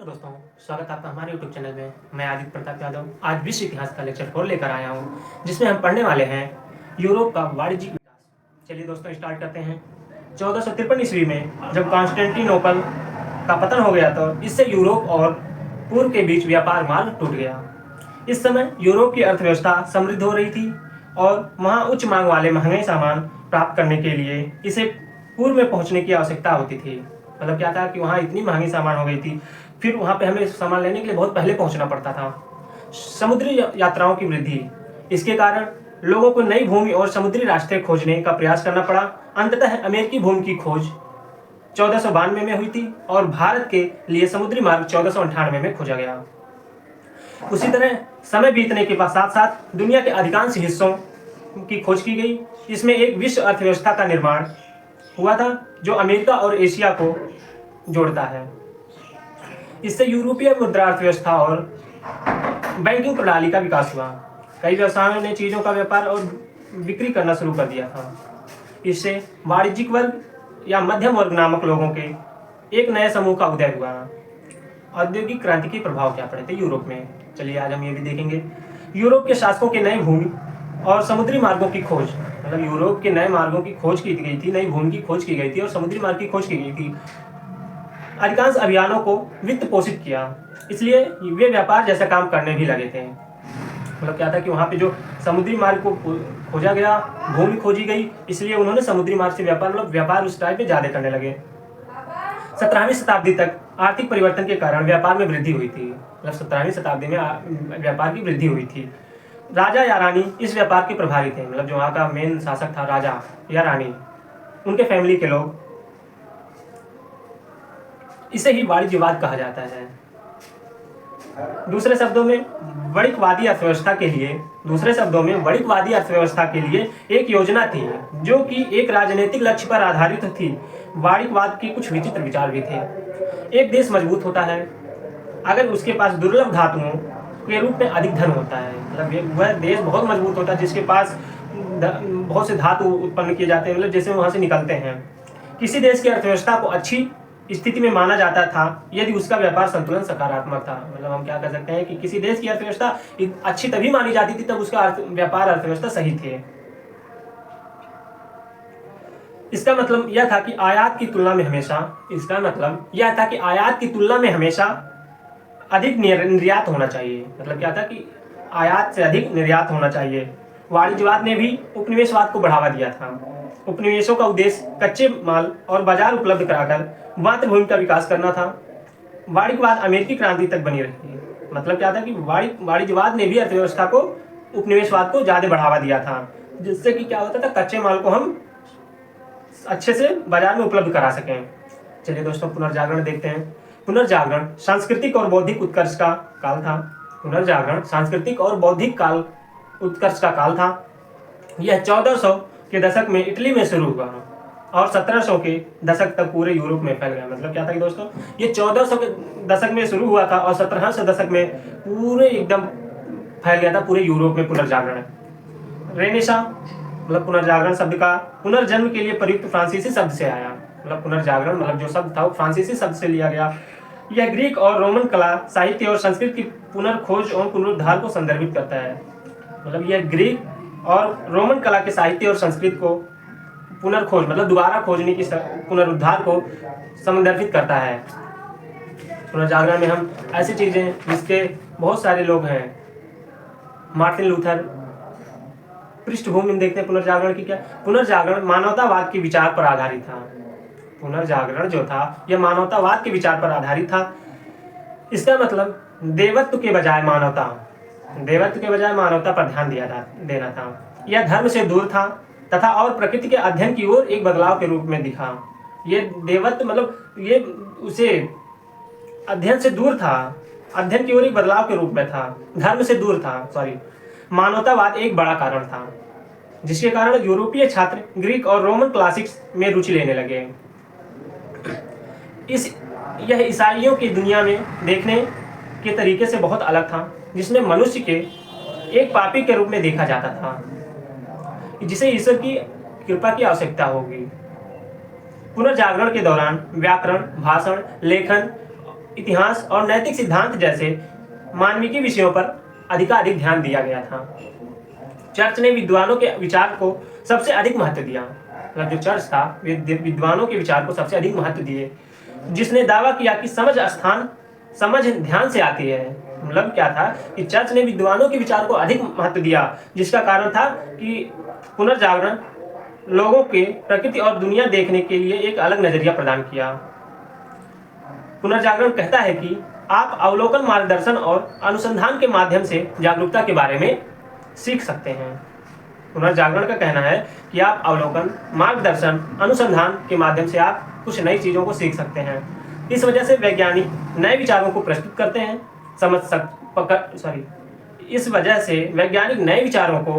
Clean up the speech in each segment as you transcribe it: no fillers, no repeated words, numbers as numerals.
Hello दोस्तों, स्वागत है आपका हमारे यूट्यूब चैनल में। मैं आदित्य प्रताप यादव आज विश्व इतिहास का लेक्चर 4 लेकर आया हूँ, जिसमें हम पढ़ने वाले हैं यूरोप का वाणिज्यिक विकास। चलिए दोस्तों स्टार्ट करते हैं। 1453 ईस्वी में जब कॉन्स्टेंटिनोपल का पतन हो गया तो इससे यूरोप और पूर्व के बीच व्यापार मार्ग टूट गया। इस समय यूरोप की अर्थव्यवस्था समृद्ध हो रही थी और वहाँ उच्च मांग वाले महंगे सामान प्राप्त करने के लिए इसे पूर्व में पहुँचने की आवश्यकता होती थी। मतलब क्या था कि वहाँ इतनी महंगी सामान हो गई थी, फिर वहाँ पे हमें सामान लेने के लिए बहुत पहले पहुँचना पड़ता था। समुद्री यात्राओं की वृद्धि, इसके कारण लोगों को नई भूमि और समुद्री रास्ते खोजने का प्रयास करना पड़ा। अंततः अमेरिकी भूमि की खोज 1492 में हुई थी और भारत के लिए समुद्री मार्ग 1498 में खोजा गया। उसी तरह समय बीतने के साथ साथ दुनिया के अधिकांश हिस्सों की खोज की गई। इसमें एक विश्व अर्थव्यवस्था का निर्माण हुआ था जो अमेरिका और एशिया को जोड़ता है। इससे यूरोपीय मुद्रा अर्थव्यवस्था और बैंकिंग प्रणाली का विकास हुआ। कई व्यवसायों ने चीजों का व्यापार और बिक्री करना शुरू कर दिया था। इससे वाणिज्यिक वर्ग या मध्यम वर्ग नामक लोगों के एक नए समूह का उदय हुआ। औद्योगिक क्रांति के प्रभाव क्या पड़े थे यूरोप में, चलिए आज हम ये भी देखेंगे। यूरोप के शासकों के नई भूमि और समुद्री मार्गों की खोज, मतलब यूरोप के नए मार्गों की खोज की गई थी, नई भूमि की खोज की गई थी और समुद्री मार्ग की खोज की गई थी। अधिकांश अभियानों को वित्त पोषित किया, इसलिए वे व्यापार जैसा काम करने भी लगे थे। मतलब क्या था कि वहाँ पे जो समुद्री मार्ग को खोजा गया, भूमि खोजी गई, इसलिए उन्होंने समुद्री मार्ग से व्यापार, मतलब व्यापार उस टाइप में ज़्यादा करने लगे। 17वीं शताब्दी तक आर्थिक परिवर्तन के कारण व्यापार में वृद्धि हुई थी। मतलब 17वीं शताब्दी में व्यापार की वृद्धि हुई थी। राजा या रानी इस व्यापार के प्रभारी थे, मतलब जो वहाँ का मेन शासक था राजा या रानी, उनके फैमिली के लोग। इसे ही वाणिज्यवाद कहा जाता है। दूसरे शब्दों में वाणिज्यवादी अर्थव्यवस्था के लिए एक योजना थी जो कि एक राजनीतिक लक्ष्य पर आधारित थी। वाणिज्यवाद के कुछ विचित्र विचार भी थे। एक देश मजबूत होता है अगर उसके पास दुर्लभ धातुओं के रूप में अधिक धन होता है। मतलब वह देश बहुत मजबूत होता है जिसके पास बहुत से धातु उत्पन्न किए जाते हैं, मतलब जैसे वहाँ से निकलते हैं। किसी देश की अर्थव्यवस्था को अच्छी स्थिति में माना जाता था यदि उसका व्यापार संतुलन सकारात्मक था। मतलब हम क्या कह सकते हैं कि किसी देश की अर्थव्यवस्था अच्छी तभी मानी जाती थी तब उसका व्यापार अर्थव्यवस्था सही थे। इसका मतलब यह था कि आयात की तुलना में हमेशा अधिक निर्यात होना चाहिए। मतलब क्या था कि आयात से अधिक निर्यात होना चाहिए। वाणिज्यवाद ने भी उपनिवेशवाद को बढ़ावा दिया था। उपनिवेशों का उद्देश्य कच्चे माल और बाजार उपलब्ध कराकर मातृभूमि का विकास करना था। वाणिज्यवाद अमेरिकी क्रांति तक बनी रही। मतलब क्या था कि वाणिज्यवाद ने भी अर्थव्यवस्था को, उपनिवेशवाद को ज्यादा बढ़ावा दिया था, जिससे कि क्या होता था, कच्चे माल को हम अच्छे से बाजार में उपलब्ध करा सकें। चलिए दोस्तों पुनर्जागरण देखते हैं। पुनर्जागरण सांस्कृतिक और बौद्धिक उत्कर्ष का काल था। यह 1400 के दशक में इटली में शुरू हुआ और 1700 के दशक तक पूरे यूरोप में फैल गया। मतलब क्या था कि दोस्तों ये 1400 के दशक में शुरू हुआ था और 1700 दशक में पूरे एकदम फैल गया था पूरे यूरोप में पुनर्जागरण। रेनेसां, मतलब पुनर्जागरण शब्द का पुनर्जन्म के लिए प्रयुक्त फ्रांसीसी शब्द से आया। मतलब पुनर्जागरण मतलब जो शब्द था वो फ्रांसीसी शब्द से लिया गया। यह ग्रीक और रोमन कला, साहित्य और संस्कृत की पुनर्खोज और पुनरुद्धार को संदर्भित करता है। मतलब यह ग्रीक और रोमन कला के साहित्य और संस्कृत को पुनर्खोज, मतलब दोबारा खोजने की पुनरुद्धार को संदर्भित करता है। पुनर्जागरण में हम ऐसी चीजें जिसके बहुत सारे लोग हैं, मार्टिन लूथर, पृष्ठभूमि में देखते हैं पुनर्जागरण की क्या। पुनर्जागरण मानवतावाद के विचार पर आधारित था। पुनर्जागरण जो था यह मानवतावाद के विचार पर आधारित था। इसका मतलब देवत्व के बजाय मानवता पर ध्यान देना था। यह धर्म से दूर था तथा और प्रकृति के अध्ययन की ओर एक बदलाव के रूप में दिखा। ये देवत्व मतलब ये उसे अध्ययन से दूर था, अध्ययन की ओर एक बदलाव के रूप में था, धर्म से दूर था। मानवतावाद एक बड़ा कारण था जिसके कारण यूरोपीय छात्र ग्रीक और रोमन क्लासिक्स में रुचि लेने लगे। यह ईसाइयों की दुनिया में देखने के तरीके से बहुत अलग था, जिसमें मनुष्य के एक पापी के रूप में देखा जाता था जिसे ईश्वर की कृपा की आवश्यकता होगी। पुनर्जागरण के दौरान व्याकरण, भाषण, लेखन इतिहास और नैतिक सिद्धांत जैसे मानविकी विषयों पर अधिकाधिक ध्यान दिया गया था। चर्च ने विद्वानों के विचार को सबसे अधिक महत्व दिया। मतलब जो चर्च था विद्वानों के विचार को सबसे अधिक महत्व दिए, जिसने दावा किया कि समझ ध्यान से आती है। मतलब क्या था कि चर्च ने विद्वानों के विचार को अधिक महत्व दिया, जिसका कारण था कि पुनर्जागरण लोगों के प्रकृति और दुनिया देखने के लिए एक अलग नजरिया प्रदान किया। पुनर्जागरण कहता है कि आप अवलोकन, मार्गदर्शन और अनुसंधान के माध्यम से जागरूकता के बारे में सीख सकते हैं। पुनर्जागरण का कहना है कि आप अवलोकन, मार्गदर्शन, अनुसंधान के माध्यम से आप कुछ नई चीजों को सीख सकते हैं। इस वजह से वैज्ञानिक नए विचारों को प्रस्तुत करते हैं, इस वजह से वैज्ञानिक नए विचारों को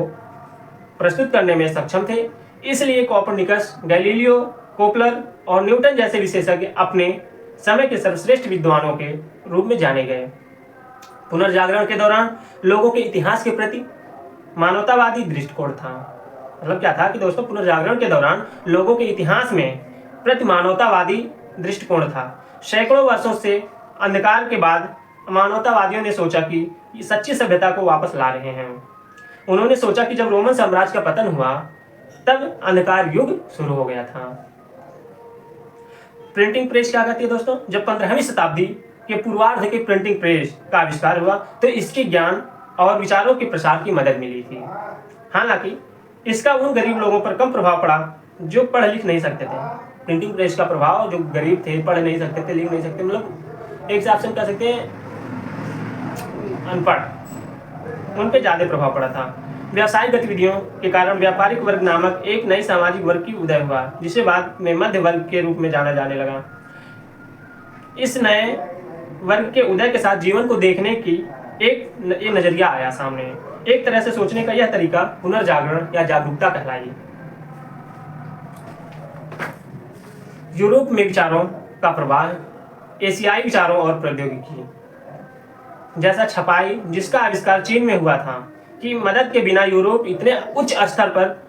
प्रस्तुत करने में सक्षम थे। इसलिए कोपरनिकस, गैलीलियो, कोपलर और न्यूटन जैसे विशेषज्ञ अपने समय के सर्वश्रेष्ठ विद्वानों के रूप में जाने गए। पुनर्जागरण के दौरान लोगों के इतिहास के प्रति मानवतावादी दृष्टिकोण था। मतलब क्या था कि दोस्तों, पुनर्जागरण के दौरान लोगों के इतिहास में प्रति मानवतावादी दृष्टिकोण था। सैकड़ों वर्षों से अंधकार के बाद मानवतावादियों ने सोचा कि सच्ची सभ्यता को वापस ला रहे हैं। उन्होंने सोचा कि जब रोमन साम्राज्य का पतन हुआ तब अंधकार युग शुरू हो गया था। प्रिंटिंग प्रेस क्या कहती है दोस्तों? जब 15वीं शताब्दी के पूर्वार्ध के प्रिंटिंग प्रेस का आविष्कार हुआ तो इसके ज्ञान और विचारों के प्रसार की मदद मिली थी। हालांकि इसका उन गरीब लोगों पर कम प्रभाव पड़ा जो पढ़ लिख नहीं सकते थे। प्रिंटिंग प्रेस का प्रभाव जो गरीब थे, पढ़ नहीं सकते थे, लिख नहीं सकते, मतलब एक हिसाब से हम कह सकते हैं अनपढ़, उन पे ज्यादा प्रभाव पड़ा था। व्यावसायिक गतिविधियों के कारण व्यापारिक वर्ग नामक एक नई सामाजिक वर्ग की उदय हुआ, जिसे बाद में मध्य वर्ग के रूप में जाना जाने लगा। इस नए वर्ग के उदय के साथ जीवन को देखने की एक नजरिया आया सामने। एक तरह से सोचने का यह तरीका पुनर्जागरण या जागरूकता कहलाई। यूरोप में विचारों का प्रवाह, एशियाई विचारों और प्रौद्योगिकी जैसा छपाई, जिसका आविष्कार चीन में हुआ था, की मदद के बिना यूरोप इतने उच्च स्तर पर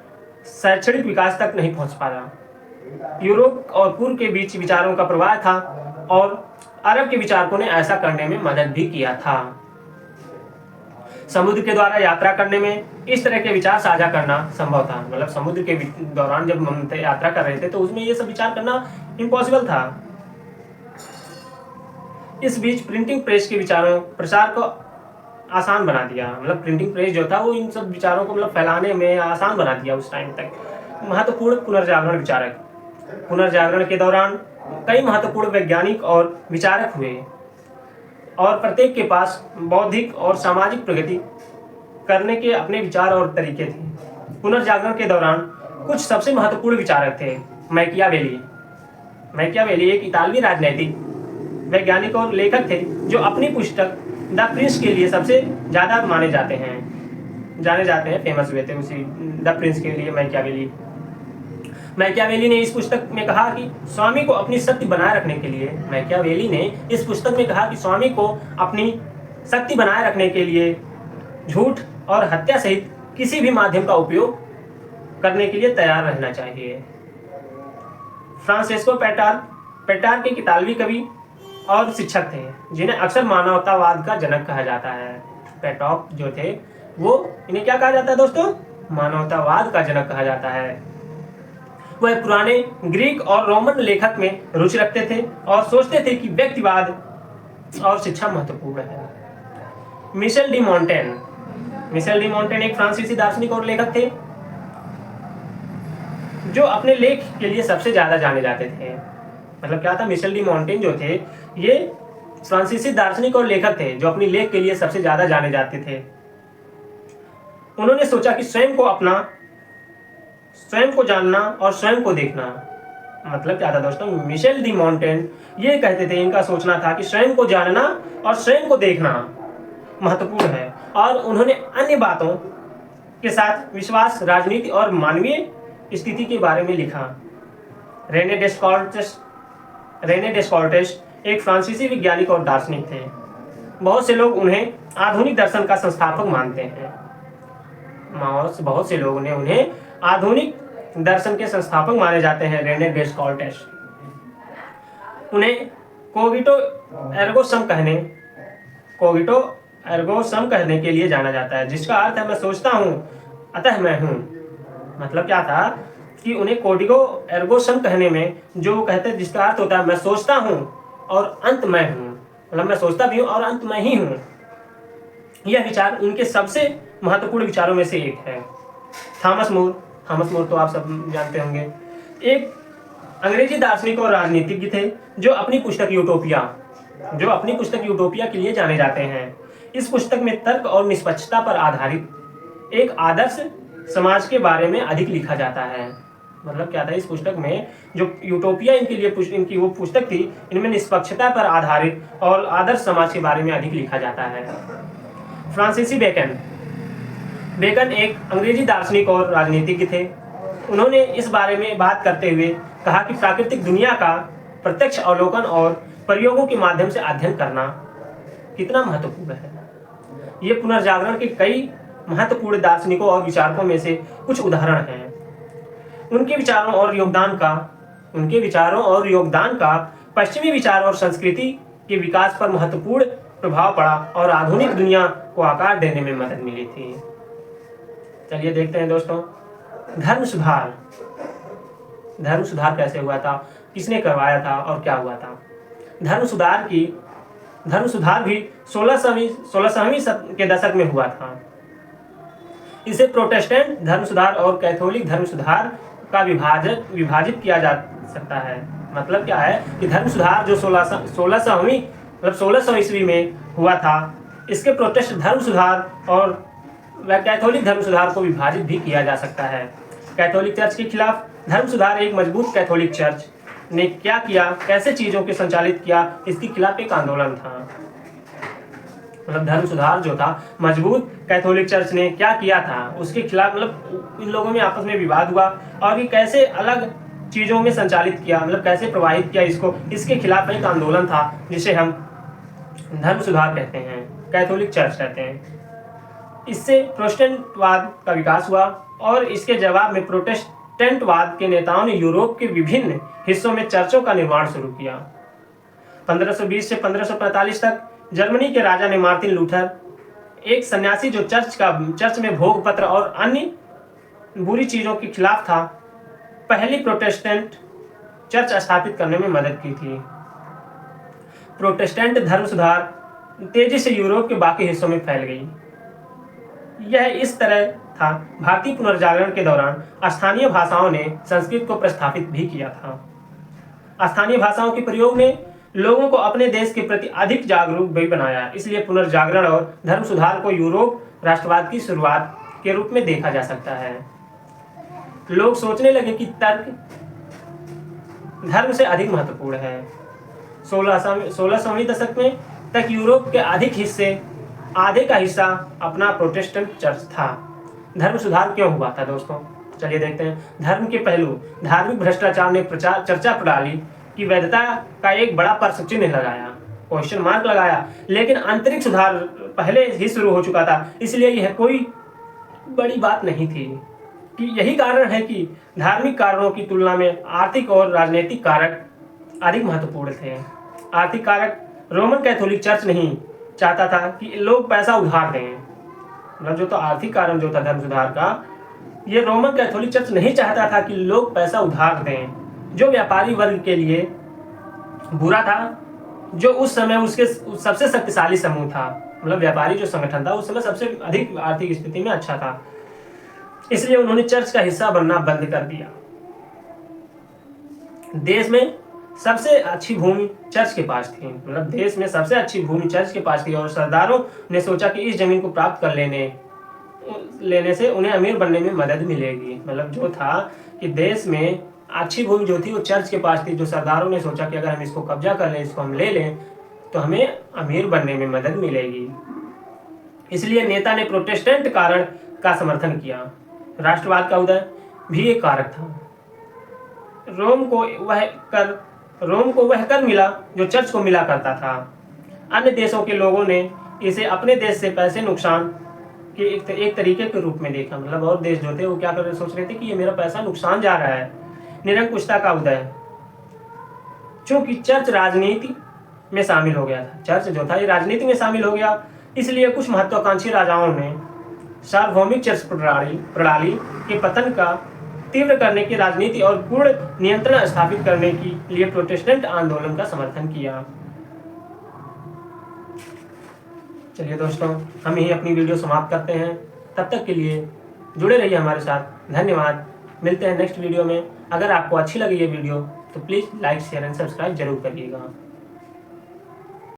शैक्षणिक विकास तक नहीं पहुंच पाया। यूरोप और पूर्व के बीच विचारों का प्रवाह था और अरब के विचारकों ने ऐसा करने में मदद भी किया था। समुद्र के द्वारा यात्रा करने में इस तरह के विचार साझा करना संभव था। मतलब समुद्र के दौरान जब हम यात्रा कर रहे थे तो उसमें ये सब विचार करना इम्पॉसिबल था। इस बीच प्रिंटिंग प्रेस के विचारों प्रसार को आसान बना दिया। मतलब प्रिंटिंग प्रेस जो था वो इन सब विचारों को मतलब फैलाने में आसान बना दिया उस टाइम तक। महत्वपूर्ण पुनर्जागरण विचारक, पुनर्जागरण के दौरान कई महत्वपूर्ण वैज्ञानिक और विचारक हुए और प्रत्येक के पास बौद्धिक और सामाजिक प्रगति करने के अपने विचार और तरीके थे। पुनर्जागरण के दौरान कुछ सबसे महत्वपूर्ण विचारक थे। मैकियावेली एक इतालवी राजनैतिक वैज्ञानिक और लेखक थे जो अपनी पुस्तक द प्रिंस के लिए सबसे ज्यादा जाने जाते हैं, फेमस हुए थे उसी द प्रिंस के लिए। मैकियावेली ने इस पुस्तक में कहा कि स्वामी को अपनी शक्ति बनाए रखने के लिए झूठ और हत्या सहित किसी भी माध्यम का उपयोग करने के लिए तैयार रहना चाहिए। फ्रांसेस्को पेट्रार्क एक इतालवी कवि और शिक्षक थे जिन्हें अक्सर मानवतावाद का जनक कहा जाता है। पेट्रार्क जो थे वो इन्हें क्या कहा जाता है दोस्तों? मानवतावाद का जनक कहा जाता है। वह पुराने ग्रीक और रोमन लेखक में रुचि रखते थे और सोचते थे कि व्यक्तिवाद और शिक्षा महत्वपूर्ण है। मिशेल डी मोंटेन एक फ्रांसीसी दार्शनिक और लेखक थे जो अपने लेख के लिए सबसे ज्यादा जाने जाते थे। मतलब क्या था, मिशेल डी मोंटेन जो थे ये फ्रांसीसी दार्शनिक और लेखक थे जो अपनी लेख के लिए सबसे ज्यादा जाने जाते थे। उन्होंने सोचा कि स्वयं को जानना और स्वयं को देखना। मतलब क्या था दोस्तों? मिशेल डी मोंटेन ये कहते थे, इनका सोचना था कि स्वयं को जानना और स्वयं को देखना महत्वपूर्ण है, और उन्होंने अन्य बातों के साथ विश्वास, राजनीति और मानवीय स्थिति के बारे में लिखा। रेने डेस्कार्टेस एक फ्रांसीसी वैज्ञानिक और दार्शनिक थे। बहुत से लोग उन्हें आधुनिक दर्शन का संस्थापक मानते हैं। बहुत से लोग उन्हें आधुनिक दर्शन के संस्थापक माने जाते हैं। रेने डेस्कार्टेस उन्हें कोगिटो एर्गो सम कहने के लिए जाना जाता है, जिसका अर्थ है मैं सोचता हूँ अतः मैं हूँ। मतलब क्या था कि उन्हें कोडिगो एर्गो सम कहने में जो वो कहते हैं, जिसका अर्थ होता है मैं सोचता हूँ और अंत मैं हूँ, मतलब मैं सोचता भी हूँ और अंत मैं ही हूँ। यह विचार उनके सबसे महत्वपूर्ण विचारों में से एक है। थॉमस मोर तो आप सब जानते होंगे, एक अंग्रेजी दार्शनिक और राजनीतिज्ञ थे जो अपनी पुस्तक यूटोपिया के लिए जाने जाते हैं। इस पुस्तक में तर्क और निष्पक्षता पर आधारित एक आदर्श समाज के बारे में अधिक लिखा जाता है। मतलब क्या था, इस पुस्तक में जो यूटोपिया इनकी वो पुस्तक थी, इनमें निष्पक्षता पर आधारित और आदर्श समाज के बारे में अधिक लिखा जाता है। फ्रांसीसी बेकन एक अंग्रेजी दार्शनिक और राजनीतिज्ञ थे। उन्होंने इस बारे में बात करते हुए कहा कि प्राकृतिक दुनिया का प्रत्यक्ष अवलोकन और प्रयोगों के माध्यम से अध्ययन करना कितना महत्वपूर्ण है। ये पुनर्जागरण के कई महत्वपूर्ण दार्शनिकों और विचारकों में से कुछ उदाहरण हैं। उनके विचारों और योगदान का पश्चिमी विचार और संस्कृति के विकास पर महत्वपूर्ण प्रभाव पड़ा और आधुनिक दुनिया को आकार देने में मदद मिली थी। चलिए देखते हैं दोस्तों, धर्म सुधार कैसे हुआ था, किसने करवाया था और क्या हुआ था। धर्म सुधार भी 16वीं के दशक में हुआ था। इसे प्रोटेस्टेंट धर्म सुधार और कैथोलिक धर्म सुधार का विभाजित किया जा सकता है। मतलब क्या है कि धर्म सुधार जो 1600 ईस्वी में हुआ था, इसके प्रोटेस्टेंट धर्म सुधार और कैथोलिक धर्म सुधार को विभाजित भी किया जा सकता है। कैथोलिक चर्च के खिलाफ धर्म सुधार एक मजबूत कैथोलिक चर्च ने क्या किया, कैसे चीजों को संचालित किया, इसके खिलाफ एक आंदोलन था। मतलब धर्म सुधार जो था, मजबूत कैथोलिक चर्च ने क्या किया था उसके खिलाफ, मतलब इन लोगों में आपस में विवाद हुआ और ये कैसे अलग चीजों में संचालित किया, मतलब कैसे प्रवाहित किया इसको, इसके खिलाफ एक आंदोलन था जिसे हम धर्म सुधार कहते हैं, कैथोलिक चर्च कहते हैं। इससे प्रोटेस्टेंटवाद का विकास हुआ और इसके जवाब में प्रोटेस्टेंटवाद के नेताओं ने यूरोप के विभिन्न हिस्सों में चर्चों का निर्माण शुरू किया। 1520 से 1545 तक जर्मनी के राजा ने मार्टिन लूथर, एक सन्यासी जो चर्च में भोग पत्र और अन्य बुरी चीजों के खिलाफ था, पहली प्रोटेस्टेंट चर्च स्थापित करने में मदद की थी। प्रोटेस्टेंट धर्म सुधार तेजी से यूरोप के बाकी हिस्सों में फैल गई। यह इस तरह था, भारतीय पुनर्जागरण के दौरान स्थानीय भाषाओं ने संस्कृत को प्रस्थापित भी किया था। स्थानीय भाषाओं के प्रयोग ने लोगों को अपने देश के प्रति अधिक जागरूक भी बनाया। इसलिए पुनर्जागरण और धर्म सुधार को यूरोप राष्ट्रवाद की शुरुआत के रूप में देखा जा सकता है। लोग सोचने लगे कि तर्क धर्म से अधिक महत्वपूर्ण है। 16वीं दशक में तक यूरोप के आधे का हिस्सा अपना प्रोटेस्टेंट चर्च था। धर्म सुधार क्यों हुआ था दोस्तों, चलिए देखते हैं। धर्म के पहलू, धार्मिक भ्रष्टाचार ने चर्चा प्रणाली की वैधता का एक बड़ा प्रश्न चिन्ह लगाया, क्वेश्चन मार्क लगाया। लेकिन आंतरिक सुधार पहले ही शुरू हो चुका था, इसलिए यह कोई बड़ी बात नहीं थी। कि यही कारण है कि धार्मिक कारणों की तुलना में आर्थिक और राजनीतिक कारक अधिक महत्वपूर्ण थे। आर्थिक कारक, रोमन कैथोलिक चर्च नहीं चाहता था कि लोग पैसा उधार दें। मतलब जो तो आर्थिक कारण जो था धर्म सुधार का, ये रोमन कैथोलिक चर्च नहीं चाहता था कि लोग पैसा उधार दें, जो व्यापारी वर्ग के लिए बुरा था, जो उस समय उसके सबसे शक्तिशाली समूह था। मतलब व्यापारी जो संगठन था उस समय सबसे अधिक आर्थिक स्थिति में अच्छा था, इसलिए उन्होंने चर्च का हिस्सा बनना बंद कर दिया। देश में सबसे अच्छी भूमि चर्च के पास थी, मतलब देश में सबसे अच्छी भूमि चर्च के पास थी और सरदारों ने सोचा कि इस जमीन को प्राप्त कर लेने से उन्हें अमीर बनने में मदद मिलेगी। मतलब जो था कि देश में अच्छी भूमि जो थी वो चर्च के पास थी, जो सरदारों ने सोचा कि अगर हम इसको कब्जा कर लें, इसको हम ले लें, तो हमें अमीर बनने में मदद मिलेगी। इसलिए नेता ने प्रोटेस्टेंट कारण का समर्थन किया। राष्ट्रवाद का उदय भी एक कारक था। रोम को वह कर मिला जो चर्च को मिला करता था। अन्य देशों के लोगों ने इसे अपने देश से पैसे नुकसान के एक तरीके के रूप में देखा। मतलब और देश जो थे वो क्या कर रहे, सोच रहे थे कि ये मेरा पैसा नुकसान जा रहा है। निरंकुशता का उदय, चूंकि चर्च राजनीति में शामिल हो गया था। चर्च जो था ये राजनीति में शामिल हो गया, इसलिए कुछ महत्वाकांक्षी राजाओं ने सार्वभौमिक चर्च प्रणाली के पतन का तीव्र करने की राजनीति और पूर्ण नियंत्रण स्थापित करने के लिए प्रोटेस्टेंट आंदोलन का समर्थन किया। चलिए दोस्तों, हम यही अपनी वीडियो समाप्त करते हैं। तब तक के लिए जुड़े रहिए हमारे साथ। धन्यवाद। मिलते हैं नेक्स्ट वीडियो में। अगर आपको अच्छी लगी ये वीडियो तो please like share and subscribe जरूर करिएगा।